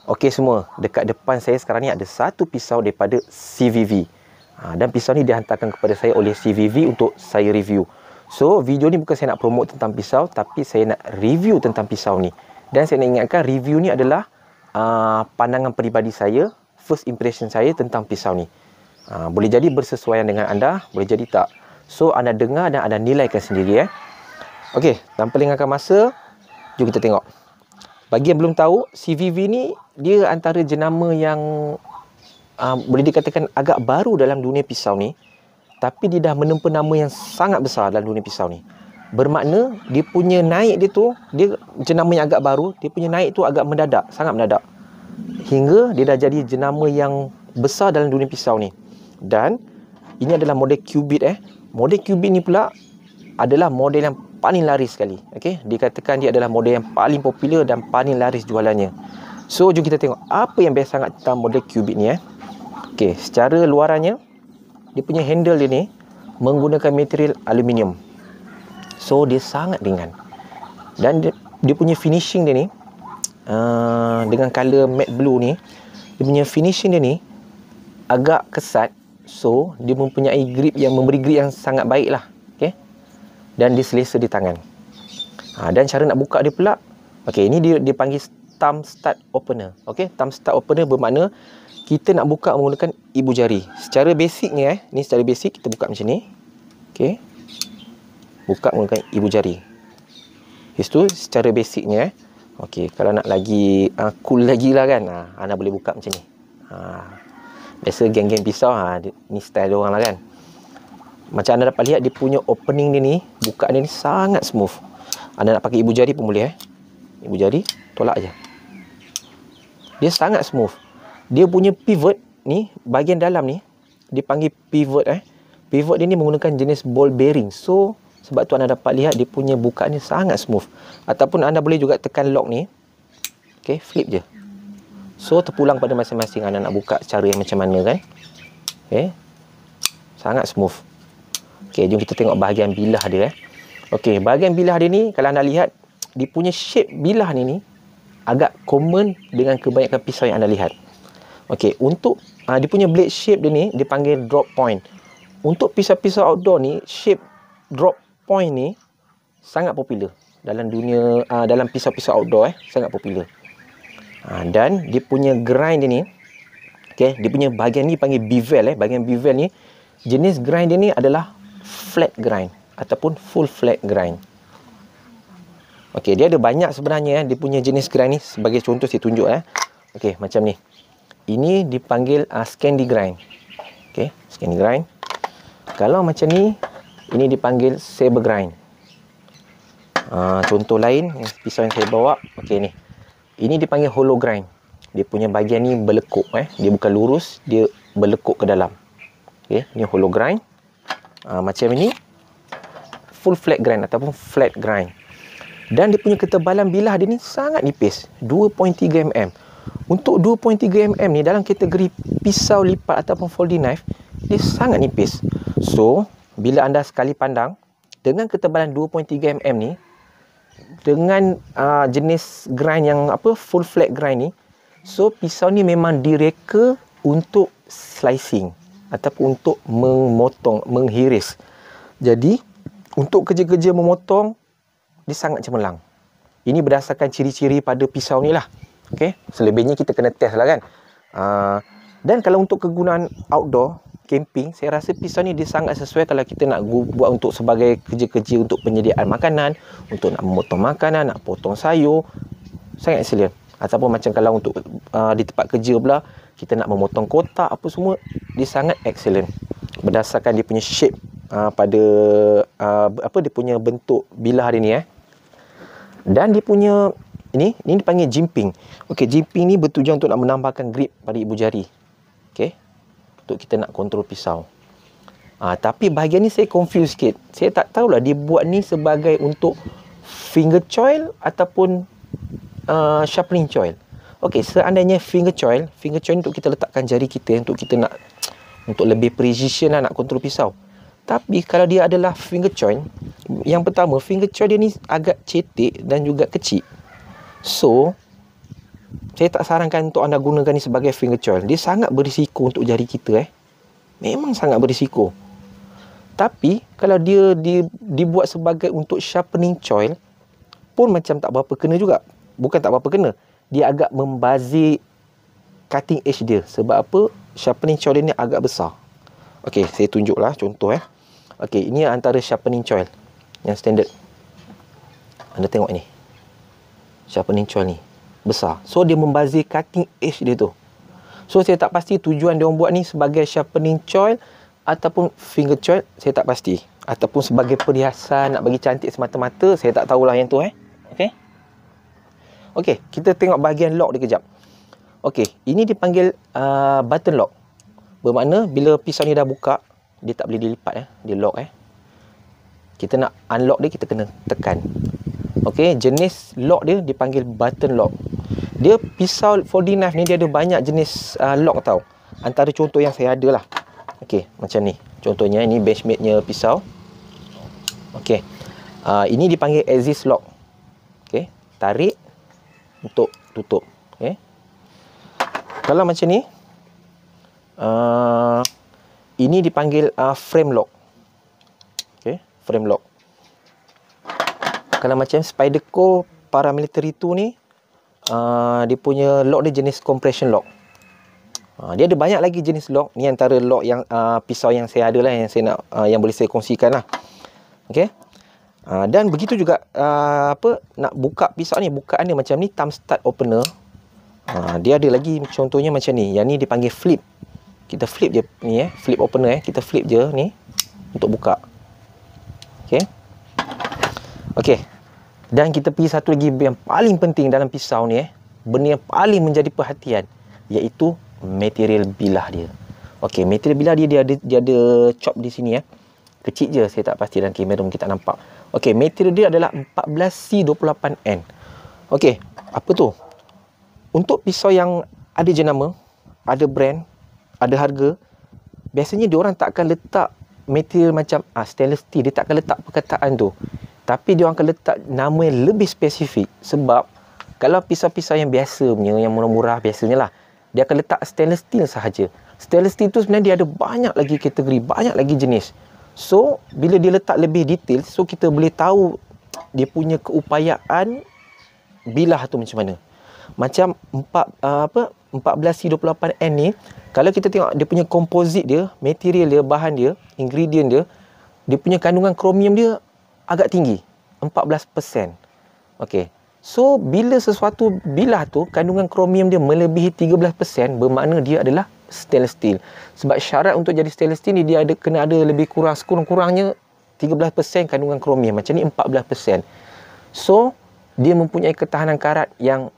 Okey semua, dekat depan saya sekarang ni ada satu pisau daripada CVV. Dan pisau ni dihantarkan kepada saya oleh CVV untuk saya review. So, video ni bukan saya nak promote tentang pisau, tapi saya nak review tentang pisau ni. Dan saya nak ingatkan review ni adalah pandangan peribadi saya, first impression saya tentang pisau ni. Boleh jadi bersesuaian dengan anda, boleh jadi tak. So, anda dengar dan anda nilaikan sendiri. Okey, tanpa lengahkan masa, jom kita tengok. Bagi yang belum tahu, CVV ni dia antara jenama yang boleh dikatakan agak baru dalam dunia pisau ni. Tapi dia dah menempa nama yang sangat besar dalam dunia pisau ni. Bermakna dia punya naik dia tu, dia jenama yang agak baru, dia punya naik tu agak mendadak, sangat mendadak. Hingga dia dah jadi jenama yang besar dalam dunia pisau ni. Dan ini adalah model Cubit. Model Cubit ni pula adalah model yang paling laris sekali. Okey, dikatakan dia adalah model yang paling popular dan paling laris jualannya. So, jom kita tengok apa yang best sangat tentang model Cubit ni. Okey, secara luarannya, dia punya handle dia ni menggunakan material aluminium. So, dia sangat ringan. Dan dia punya finishing dia ni dengan color matte blue ni, dia punya finishing dia ni agak kesat. So, dia mempunyai grip yang memberi grip yang sangat baik lah. Okay? Dan dia selesa di tangan. Dan cara nak buka dia pula, okay, ini dia panggil thumb start opener. Okay? Thumb start opener bermakna kita nak buka menggunakan ibu jari. Secara basicnya, ni secara basic kita buka macam ni. Okay. Buka menggunakan ibu jari. Itu secara basicnya. Okay, kalau nak lagi cool lagi lah kan, anda boleh buka macam ni. Biasa geng-geng pisau, ni style dia orang lah kan. Macam anda dapat lihat, dia punya opening dia ni, buka dia ni sangat smooth. Anda nak pakai ibu jari pun boleh. Ibu jari, tolak aja. Dia sangat smooth. Dia punya pivot ni, bahagian dalam ni dipanggil pivot. Pivot dia ni menggunakan jenis ball bearing. So, sebab tu anda dapat lihat dia punya bukaan ni sangat smooth. Ataupun anda boleh juga tekan lock ni. Okay, flip je. So, terpulang pada masing-masing anda nak buka cara yang macam mana kan. Okay, sangat smooth. Okay, jom kita tengok bahagian bilah dia. Okay, bahagian bilah dia ni, kalau anda lihat, dia punya shape bilah ni agak common dengan kebanyakan pisau yang anda lihat. Okey, untuk dia punya blade shape dia ni dipanggil drop point. Untuk pisau-pisau outdoor ni, shape drop point ni sangat popular dalam dunia dalam pisau-pisau outdoor sangat popular. Dan dia punya grind dia ni, okey, dia punya bahagian ni panggil bevel. Bahagian bevel ni, jenis grind dia ni adalah flat grind ataupun full flat grind. Okey, dia ada banyak sebenarnya dia punya jenis grind ni. Sebagai contoh saya tunjuk okey, macam ni. Ini dipanggil Scandi grind. Okey, Scandi grind. Kalau macam ni, ini dipanggil saber grind. Contoh lain, pisau yang saya bawa, okey ni. Ini dipanggil hollow grind. Dia punya bahagian ni berlekuk. Dia bukan lurus, dia berlekuk ke dalam. Okey, ni hollow grind. Macam ini, full flat grind ataupun flat grind. Dan dia punya ketebalan bilah dia ni sangat nipis, 2.3 mm. Untuk 2.3 mm ni dalam kategori pisau lipat ataupun folding knife, dia sangat nipis. So, bila anda sekali pandang dengan ketebalan 2.3 mm ni, dengan jenis grind yang full flat grind ni, so pisau ni memang direka untuk slicing ataupun untuk memotong, menghiris. Jadi, untuk kerja-kerja memotong, dia sangat cemerlang. Ini berdasarkan ciri-ciri pada pisau ni lah. Okay? Selebihnya kita kena test lah kan. Dan kalau untuk kegunaan outdoor, camping, saya rasa pisau ni dia sangat sesuai kalau kita nak buat untuk sebagai kerja-kerja untuk penyediaan makanan, untuk nak memotong makanan, nak potong sayur. Sangat excellent. Ataupun macam kalau untuk di tempat kerja pula, kita nak memotong kotak apa semua, dia sangat excellent. Berdasarkan dia punya shape pada dia punya bentuk bilah dia ni. Dan dia punya ini dipanggil jimping. Okey, jimping ni bertujuan untuk nak menambahkan grip pada ibu jari. Okey. Untuk kita nak kontrol pisau. Tapi bahagian ni saya confuse sikit. Saya tak tahulah dia buat ni sebagai untuk finger choil ataupun sharpening choil. Okey, seandainya finger choil ni untuk kita letakkan jari kita untuk kita nak untuk lebih precision nak kontrol pisau. Tapi kalau dia adalah finger choil, yang pertama finger choil dia ni agak cetek dan juga kecil. So, saya tak sarankan untuk anda gunakan ni sebagai finger choil. Dia sangat berisiko untuk jari kita Memang sangat berisiko. Tapi kalau dia dibuat sebagai untuk sharpening choil pun macam tak berapa kena juga. Bukan tak berapa kena, dia agak membazir cutting edge dia. Sebab apa? Sharpening choil ni agak besar. Okey, saya tunjuklah contoh Okey, ini antara sharpening choil yang standard. Anda tengok ni. Sharpening choil ni besar. So dia membazir cutting edge dia tu. So saya tak pasti tujuan dia orang buat ni sebagai sharpening choil ataupun finger choil, saya tak pasti. Ataupun sebagai perhiasan, nak bagi cantik semata-mata, saya tak tahulah yang tu Okey. Okey, kita tengok bahagian lock dia kejap. Okey, ini dipanggil button lock. Bermakna bila pisau ni dah buka, dia tak boleh dilipat dia lock Kita nak unlock dia, kita kena tekan. Okey, jenis lock dia dipanggil button lock. Dia pisau 4D knife ni dia ada banyak jenis lock tau. Antara contoh yang saya ada lah. Okey, macam ni. Contohnya ini benchmade-nya pisau. Okey. Ini dipanggil axis lock. Okey, tarik untuk tutup. Okey. Kalau macam ni, ini dipanggil frame lock. Okey, frame lock. Kalau macam Spyderco Paramilitary 2 ni, dia punya lock dia jenis compression lock. Dia ada banyak lagi jenis lock. Ni antara lock yang pisau yang saya ada lah, yang saya nak yang boleh saya kongsikan lah. Okey. Dan begitu juga nak buka pisau ni, bukaan dia macam ni, thumb stud opener. Dia ada lagi contohnya macam ni. Yang ni dipanggil flip. Kita flip je ni flip opener kita flip je ni untuk buka. Okey. Okey. Dan kita pergi satu lagi yang paling penting dalam pisau ni benda yang paling menjadi perhatian, iaitu material bilah dia. Okey, material bilah dia ada chop di sini Kecil je, saya tak pasti dalam kamera mungkin tak nampak. Okey, material dia adalah 14C28N. Okey, apa tu? Untuk pisau yang ada jenama, ada brand, ada harga, biasanya dia orang tak akan letak material macam stainless steel, dia tak akan letak perkataan tu. Tapi dia orang akan letak nama yang lebih spesifik. Sebab kalau pisau-pisau yang biasa punya, yang murah-murah biasanya lah, dia akan letak stainless steel sahaja. Stainless steel tu sebenarnya dia ada banyak lagi kategori, banyak lagi jenis. So, bila dia letak lebih detail, so kita boleh tahu dia punya keupayaan bilah tu macam mana. Macam 14C28N ni, kalau kita tengok dia punya komposit dia, material dia, bahan dia, ingredient dia, dia punya kandungan kromium dia agak tinggi, 14%. Okey. So, bila sesuatu bilah tu, kandungan kromium dia melebihi 13%, bermakna dia adalah stainless steel. Sebab syarat untuk jadi stainless steel ni, dia kena ada lebih kurang, sekurang-kurangnya 13% kandungan kromium. Macam ni 14%. So, dia mempunyai ketahanan karat yang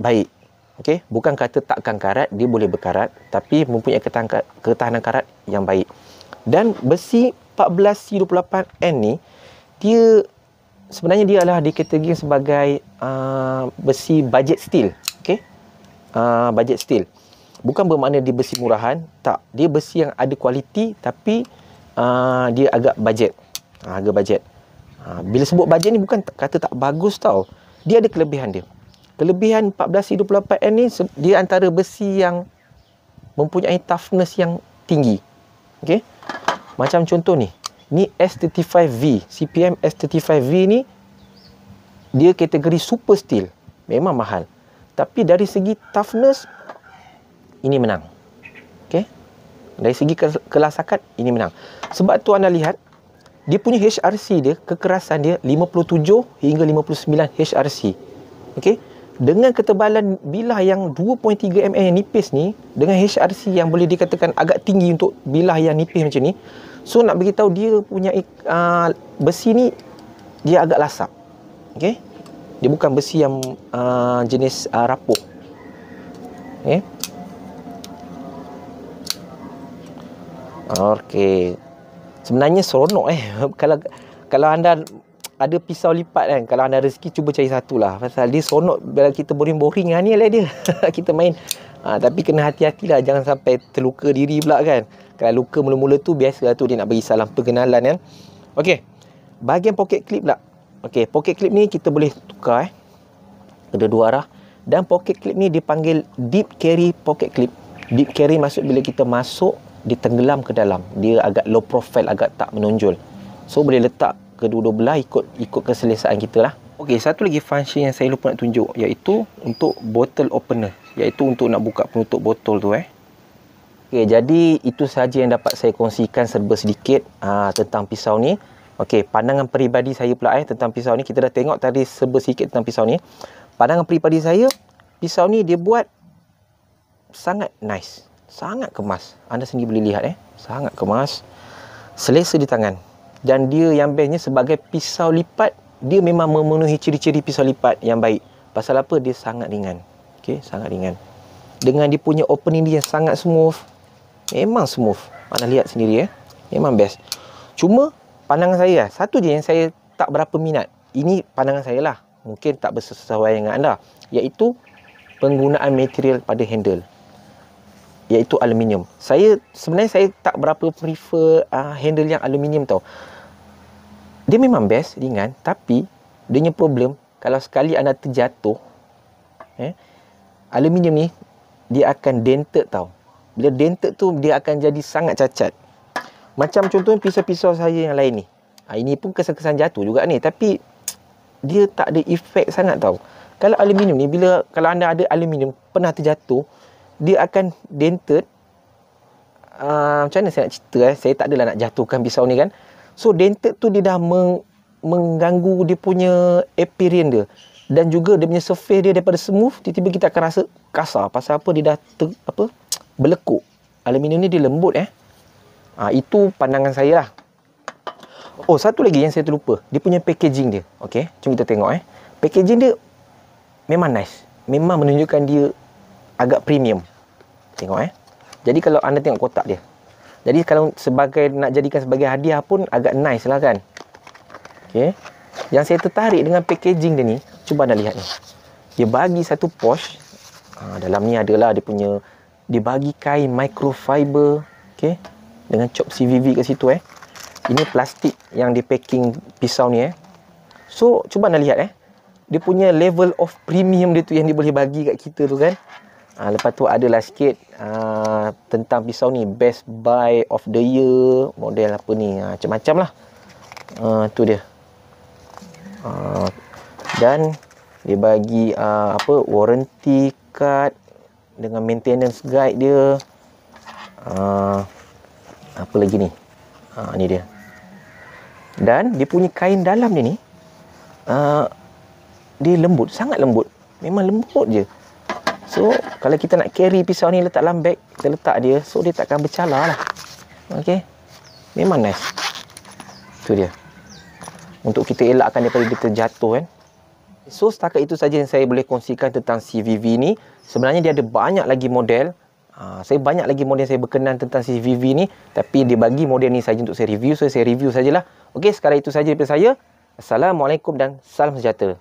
baik. Okey, bukan kata takkan karat, dia boleh berkarat, tapi mempunyai ketahanan karat yang baik. Dan besi 14C28N ni, dia sebenarnya dia adalah dikategorikan sebagai besi budget steel. Okey, budget steel. Bukan bermakna dia besi murahan, tak. Dia besi yang ada kualiti, tapi dia agak budget. Harga budget. Bila sebut budget ni bukan kata tak bagus tau. Dia ada kelebihan dia. Kelebihan 14C28N ni, dia antara besi yang mempunyai toughness yang tinggi. Okey. Macam contoh ni. Ni S35V. CPM S35V ni, dia kategori super steel. Memang mahal. Tapi dari segi toughness, ini menang. Okey. Dari segi kelasakan, ini menang. Sebab tu anda lihat, dia punya HRC dia, kekerasan dia 57 hingga 59 HRC. Okey. Dengan ketebalan bilah yang 2.3 mm yang nipis ni, dengan HRC yang boleh dikatakan agak tinggi untuk bilah yang nipis macam ni, so nak beritahu dia punya besi ni, dia agak lasak. Okey. Dia bukan besi yang jenis rapuh. Okey. Okey. Sebenarnya seronok kalau anda ada pisau lipat kan, kalau anda rezeki cuba cari satu lah, pasal dia seronok bila kita boring-boring ni lah dia. Kita main. Tapi kena hati-hatilah, jangan sampai terluka diri pula kan. Kalau luka mula-mula tu biasalah tu, dia nak bagi salam perkenalan kan. Okey. Bahagian pocket clip pula. Okey, pocket clip ni kita boleh tukar ada dua arah. Dan pocket clip ni dipanggil deep carry pocket clip. Deep carry maksud bila kita masuk, dia tenggelam ke dalam. Dia agak low profile, agak tak menonjol. So boleh letak kedua-dua belah ikut keselesaan kita lah. Okey, satu lagi function yang saya lupa nak tunjuk, iaitu untuk bottle opener, iaitu untuk nak buka penutup botol tu Okey, jadi itu sahaja yang dapat saya kongsikan serba sedikit tentang pisau ni. Okey, pandangan peribadi saya pula tentang pisau ni. Kita dah tengok tadi serba sedikit tentang pisau ni. Pandangan peribadi saya, pisau ni dia buat sangat nice, sangat kemas. Anda sendiri boleh lihat sangat kemas, selesa di tangan. Dan dia yang bestnya sebagai pisau lipat, dia memang memenuhi ciri-ciri pisau lipat yang baik. Pasal apa? Dia sangat ringan. Okey, sangat ringan. Dengan dia punya opening dia yang sangat smooth. Memang smooth. Anda lihat sendiri memang best. Cuma pandangan saya satu je yang saya tak berapa minat. Ini pandangan saya lah. Mungkin tak bersesuaian dengan anda, iaitu penggunaan material pada handle, iaitu aluminium. Sebenarnya saya tak berapa prefer handle yang aluminium tau. Dia memang best, ringan, tapi dia punya problem kalau sekali anda terjatuh, aluminium ni dia akan dented tau. Bila dented tu dia akan jadi sangat cacat. Macam contohnya pisau-pisau saya yang lain ni. Ini pun kesan-kesan jatuh juga ni, tapi dia tak ada efek sangat tau. Kalau aluminium ni, kalau anda ada aluminium pernah terjatuh, dia akan dented. Macam mana saya nak cerita Saya tak adalah nak jatuhkan pisau ni kan. So dented tu dia dah mengganggu dia punya appearance dia. Dan juga dia punya surface dia daripada smooth, tiba-tiba kita akan rasa kasar. Pasal apa? Dia dah berlekuk. Aluminium ni dia lembut itu pandangan saya lah. Oh, satu lagi yang saya terlupa, dia punya packaging dia. Okey, jom kita tengok packaging dia memang nice. Memang menunjukkan dia agak premium. Tengok Jadi kalau anda tengok kotak dia, jadi kalau nak jadikan sebagai hadiah pun agak nice lah kan. Okey. Yang saya tertarik dengan packaging dia ni, cuba anda lihat ni. Dia bagi satu pouch. Dalam ni adalah dia bagi kain microfiber, okey, dengan chop CVV kat situ Ini plastik yang di packing pisau ni So cuba anda lihat dia punya level of premium dia tu yang dia boleh bagi kat kita tu kan. Lepas tu adalah sikit tentang pisau ni, best buy of the year, model apa ni, macam-macam lah. Tu dia. Dan dia bagi warranty card dengan maintenance guide dia. Apa lagi ni? Ni dia. Dan dia punya kain dalam dia ni dia lembut, sangat lembut. Memang lembut je. So kalau kita nak carry pisau ni letak dalam beg, kita letak dia, so dia takkan bercalar lah. Okey. Memang nice. Tu dia. Untuk kita elakkan daripada dia terjatuh So setakat itu saja yang saya boleh kongsikan tentang CVV ni. Sebenarnya dia ada banyak lagi model. Saya banyak lagi model saya berkenan tentang CVV ni, tapi dia bagi model ni saja untuk saya review, so saya review sajalah. Okey, sekarang itu saja daripada saya. Assalamualaikum dan salam sejahtera.